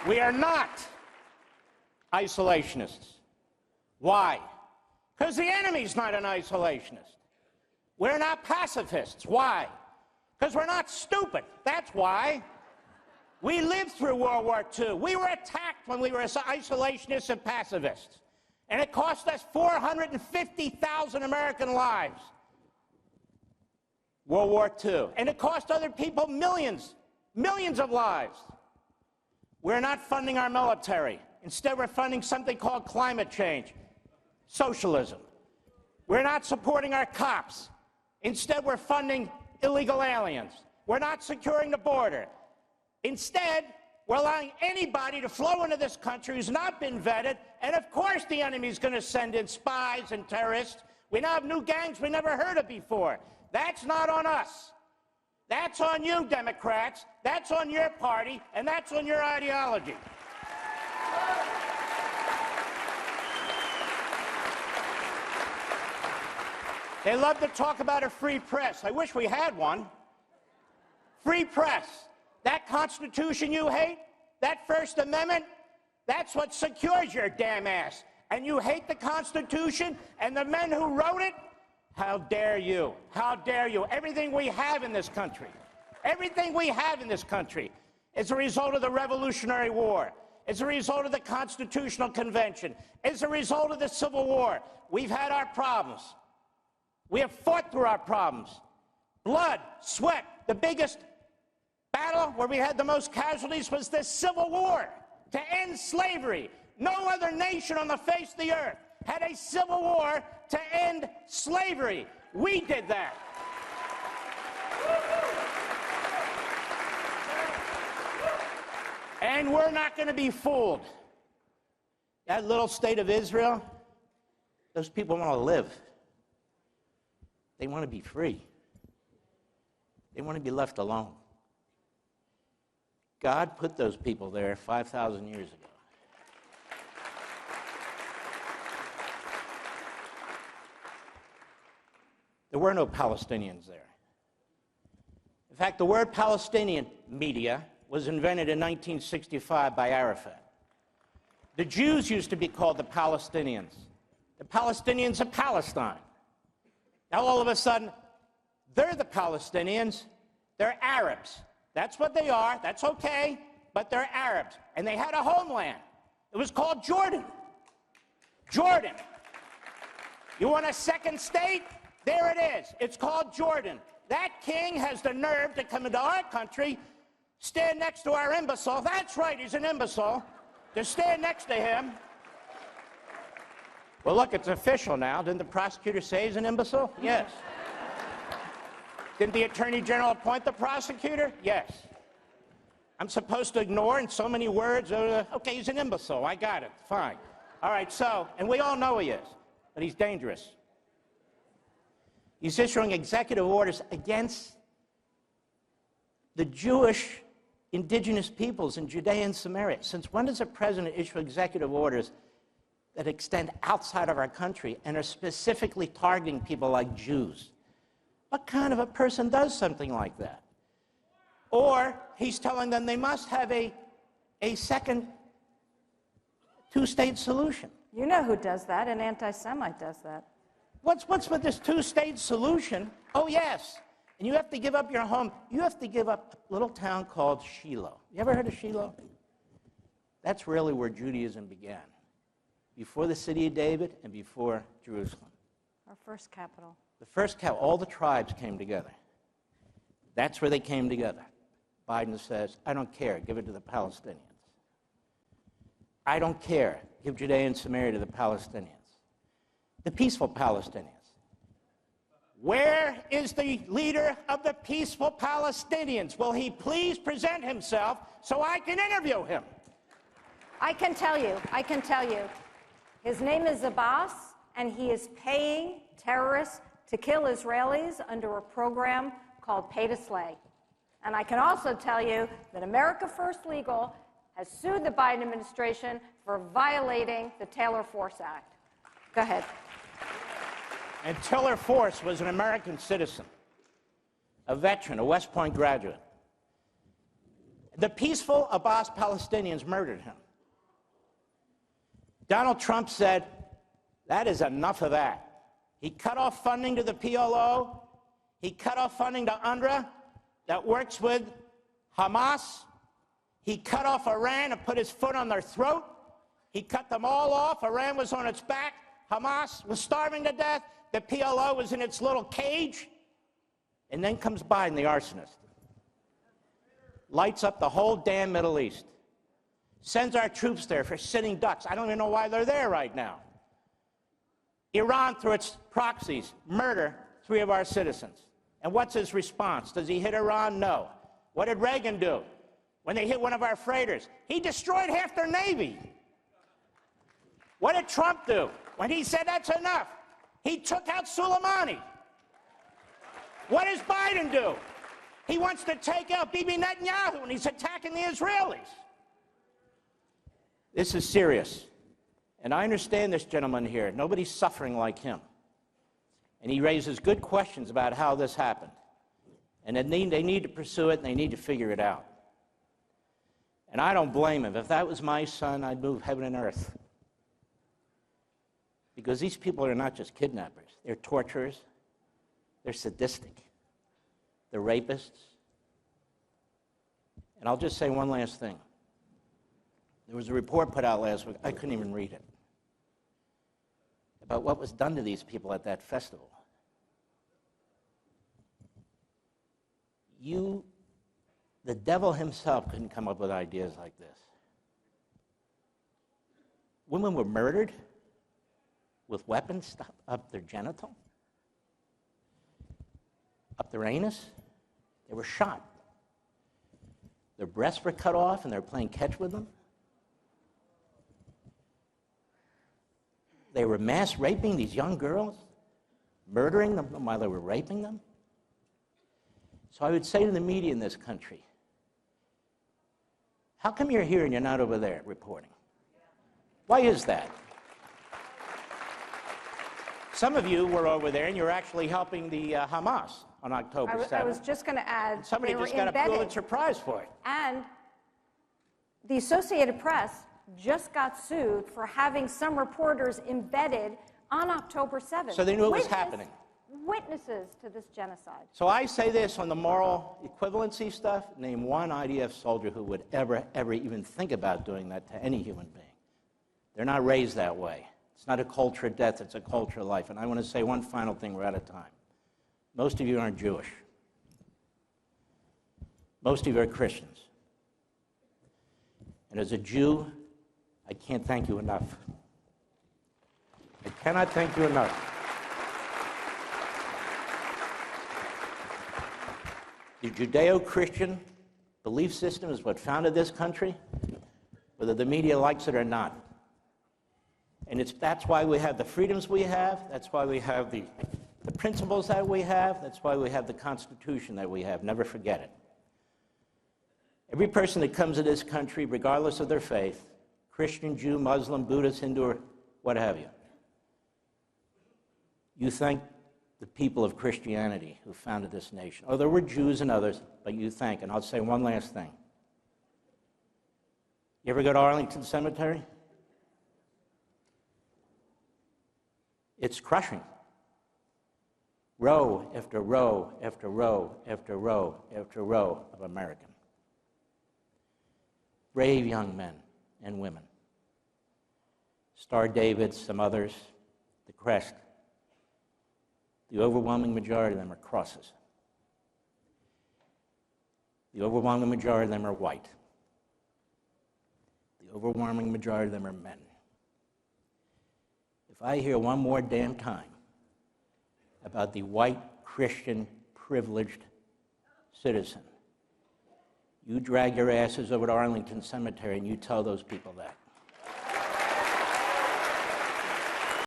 We are not isolationists. Why? Because the enemy's not an isolationist. We're not pacifists. Why? Because we're not stupid. That's why. We lived through World War II. We were attacked when we were isolationists and pacifists. And it cost us 450,000 American lives. World War II. And it cost other people millions of lives. We're not funding our military. Instead, we're funding something called climate change, socialism. We're not supporting our cops. Instead, we're funding illegal aliens. We're not securing the border. Instead, we're allowing anybody to flow into this country who's not been vetted, and of course the enemy's going to send in spies and terrorists. We now have new gangs we never heard of before. That's not on us. That's on you, Democrats. That's on your party, and that's on your ideology. They love to talk about a free press. I wish we had one. Free press. That Constitution you hate, that First Amendment, that's what secures your damn ass. And you hate the Constitution and the men who wrote it? How dare you? How dare you? Everything we have in this country, everything we have in this country is a result of the Revolutionary War. It's a result of the Constitutional Convention. It's a result of the Civil War. We've had our problems. We have fought through our problems. Blood, sweat. The biggest battle where we had the most casualties was the Civil War to end slavery. No other nation on the face of the earth had a civil war to end slavery. We did that. And we're not going to be fooled. That little state of Israel, those people want to live. They want to be free. They want to be left alone. God put those people there 5,000 years ago. There were no Palestinians there. In fact, the word Palestinian, media, was invented in 1965 by Arafat. The Jews used to be called the Palestinians. The Palestinians of Palestine. Now, all of a sudden, they're the Palestinians. They're Arabs. That's what they are. That's okay. But they're Arabs. And they had a homeland. It was called Jordan. Jordan. You want a second state? There it is. It's called Jordan. That king has the nerve to come into our country, stand next to our imbecile. That's right, he's an imbecile. To stand next to him. Well, look, it's official now. Didn't the prosecutor say he's an imbecile? Yes. Didn't the Attorney General appoint the prosecutor? Yes. I'm supposed to ignore in so many words, okay, he's an imbecile. I got it. Fine. All right, so, and we all know he is, but he's dangerous. He's issuing executive orders against the Jewish indigenous peoples in Judea and Samaria. Since when does a president issue executive orders that extend outside of our country and are specifically targeting people like Jews? What kind of a person does something like that? Or he's telling them they must have a second two-state solution. You know who does that? An anti-Semite does that. What's with this two-state solution? Oh, yes. And you have to give up your home. You have to give up a little town called Shiloh. You ever heard of Shiloh? That's really where Judaism began. Before the city of David and before Jerusalem. Our first capital. The first capital, all the tribes came together. That's where they came together. Biden says, I don't care, give it to the Palestinians. I don't care, give Judea and Samaria to the Palestinians. The peaceful Palestinians. Where is the leader of the peaceful Palestinians? Will he please present himself so I can interview him? I can tell you. His name is Abbas, and he is paying terrorists to kill Israelis under a program called Pay to Slay. And I can also tell you that America First Legal has sued the Biden administration for violating the Taylor Force Act. Go ahead. And Taylor Force was an American citizen, a veteran, a West Point graduate. The peaceful Abbas Palestinians murdered him. Donald Trump said, that is enough of that. He cut off funding to the PLO. He cut off funding to UNRWA that works with Hamas. He cut off Iran and put his foot on their throat. He cut them all off. Iran was on its back. Hamas was starving to death. The PLO was in its little cage. And then comes Biden, the arsonist. Lights up the whole damn Middle East. Sends our troops there for sitting ducks. I don't even know why they're there right now. Iran, through its proxies, murder 3 of our citizens. And what's his response? Does he hit Iran? No. What did Reagan do when they hit one of our freighters? He destroyed half their Navy. What did Trump do when he said that's enough? He took out Soleimani. What does Biden do? He wants to take out Bibi Netanyahu, and he's attacking the Israelis. This is serious. And I understand this gentleman here. Nobody's suffering like him. And he raises good questions about how this happened. And they need to pursue it, and they need to figure it out. And I don't blame him. If that was my son, I'd move heaven and earth. Because these people are not just kidnappers. They're torturers. They're sadistic. They're rapists. And I'll just say one last thing. There was a report put out last week. I couldn't even read it. About what was done to these people at that festival. The devil himself couldn't come up with ideas like this. Women were murdered with weapons stuck up their genital, up their anus. They were shot. Their breasts were cut off, and they were playing catch with them. They were mass raping these young girls, murdering them while they were raping them. So I would say to the media in this country, how come you're here and you're not over there reporting? Why is that? Some of you were over there and you're actually helping the Hamas on October 7th. I was just going to add, and somebody just got a Pulitzer Prize for it. And the Associated Press just got sued for having some reporters embedded on October 7th. So they knew it was happening. Witnesses to this genocide. So I say this on the moral equivalency stuff, name one IDF soldier who would ever even think about doing that to any human being. They're not raised that way. It's not a culture of death, it's a culture of life. And I want to say one final thing, we're out of time. Most of you aren't Jewish. Most of you are Christians. And as a Jew, I can't thank you enough. I cannot thank you enough. The Judeo-Christian belief system is what founded this country, whether the media likes it or not. And that's why we have the freedoms we have, that's why we have the principles that we have, that's why we have the Constitution that we have. Never forget it. Every person that comes to this country, regardless of their faith, Christian, Jew, Muslim, Buddhist, Hindu, or what have you, you thank the people of Christianity who founded this nation. Oh, there were Jews and others, but you thank. And I'll say one last thing. You ever go to Arlington Cemetery? It's crushing. Row after row after row after row after row of American. Brave young men and women. Star David, some others, the crest. The overwhelming majority of them are crosses. The overwhelming majority of them are white. The overwhelming majority of them are men. If I hear one more damn time about the white, Christian, privileged citizen, you drag your asses over to Arlington Cemetery and you tell those people that.